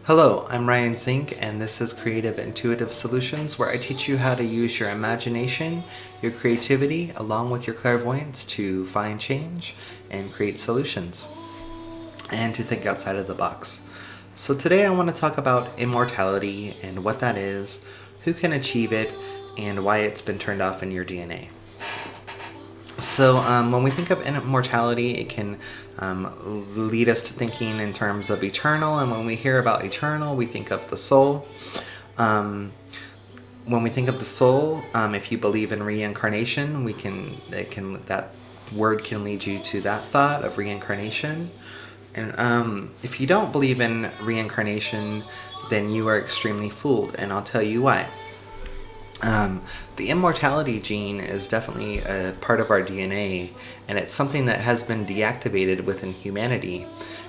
Hello, I'm Ryan Zink, and this is Creative Intuitive Solutions, where I teach you how to use your imagination, your creativity, along with your clairvoyance to find change and create solutions, and to think outside of the box. So today I want to talk about immortality and what that is, who can achieve it, and why it's been turned off in your DNA. So when we think of immortality, it can lead us to thinking in terms of eternal. And when we hear about eternal, we think of the soul. When we think of the soul, if you believe in reincarnation, that word can lead you to that thought of reincarnation. And if you don't believe in reincarnation, then you are extremely fooled, and I'll tell you why. The immortality gene is definitely a part of our DNA, and it's something that has been deactivated within humanity.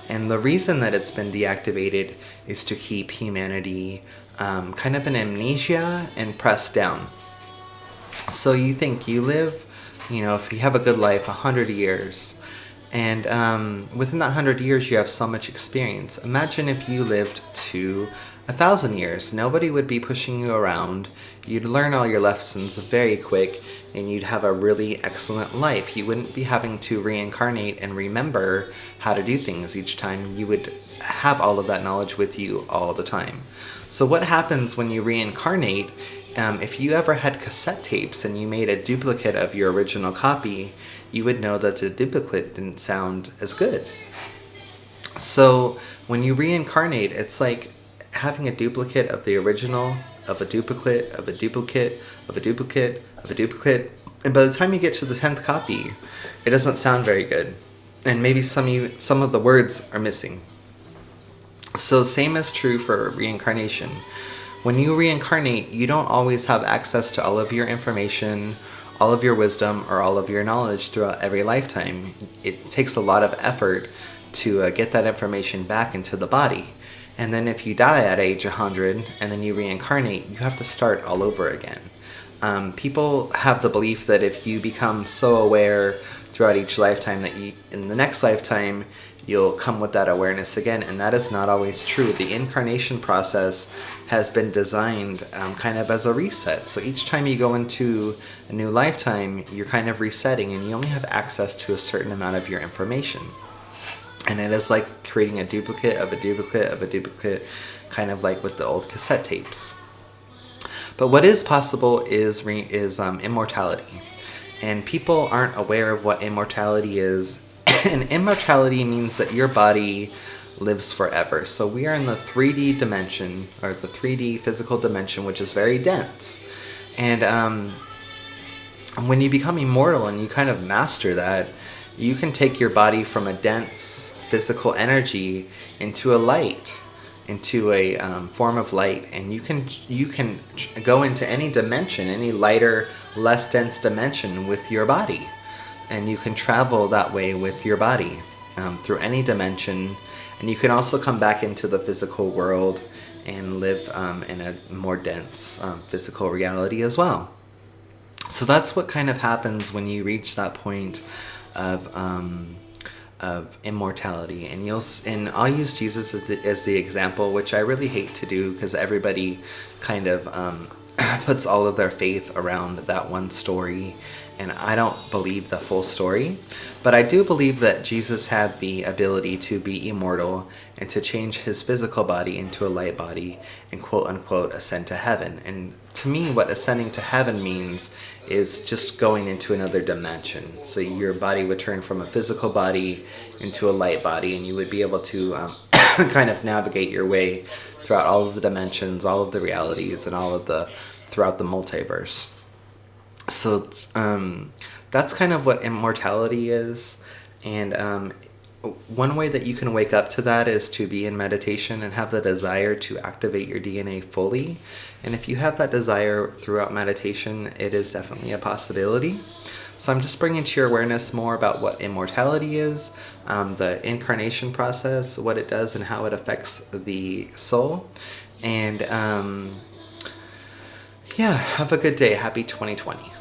And the reason that it's been deactivated is to keep humanity kind of in amnesia and pressed down. So you think you live, if you have a good life, 100 years, and within that 100 years you have so much experience. Imagine if you lived to 1,000 years. Nobody would be pushing you around. You'd learn all your lessons very quick, and you'd have a really excellent life. You wouldn't be having to reincarnate and remember how to do things each time. You would have all of that knowledge with you all the time. So what happens when you reincarnate? If you ever had cassette tapes and you made a duplicate of your original copy, you would know that the duplicate didn't sound as good. So when you reincarnate, it's like having a duplicate of the original, of a duplicate, of a duplicate, of a duplicate, of a duplicate. And by the time you get to the 10th copy, it doesn't sound very good. And maybe some of the words are missing. So same is true for reincarnation. When you reincarnate, you don't always have access to all of your information, all of your wisdom, or all of your knowledge throughout every lifetime. It takes a lot of effort to get that information back into the body. And then if you die at age 100 and then you reincarnate, you have to start all over again. People have the belief that if you become so aware throughout each lifetime that in the next lifetime you'll come with that awareness again, and that is not always true. The incarnation process has been designed kind of as a reset. So each time you go into a new lifetime, you're kind of resetting, and you only have access to a certain amount of your information. And it is like creating a duplicate of a duplicate of a duplicate, kind of like with the old cassette tapes. But what is possible is immortality. And people aren't aware of what immortality is. And immortality means that your body lives forever. So we are in the 3D dimension, or the 3D physical dimension, which is very dense. And when you become immortal and you kind of master that, you can take your body from a dense physical energy into a light, into a form of light, and you can go into any dimension, any lighter, less dense dimension with your body, and you can travel that way with your body through any dimension. And you can also come back into the physical world and live in a more dense physical reality as well. So that's what kind of happens when you reach that point of immortality. And I'll use Jesus as the example, which I really hate to do because everybody kind of puts all of their faith around that one story, and I don't believe the full story. But I do believe that Jesus had the ability to be immortal and to change his physical body into a light body and quote unquote ascend to heaven. And to me, what ascending to heaven means is just going into another dimension. So your body would turn from a physical body into a light body, and you would be able to kind of navigate your way throughout all of the dimensions, all of the realities, and throughout the multiverse. So that's kind of what immortality is. And one way that you can wake up to that is to be in meditation and have the desire to activate your DNA fully. And if you have that desire throughout meditation, it is definitely a possibility. So I'm just bringing to your awareness more about what immortality is, the incarnation process, what it does and how it affects the soul. And yeah, have a good day. Happy 2020.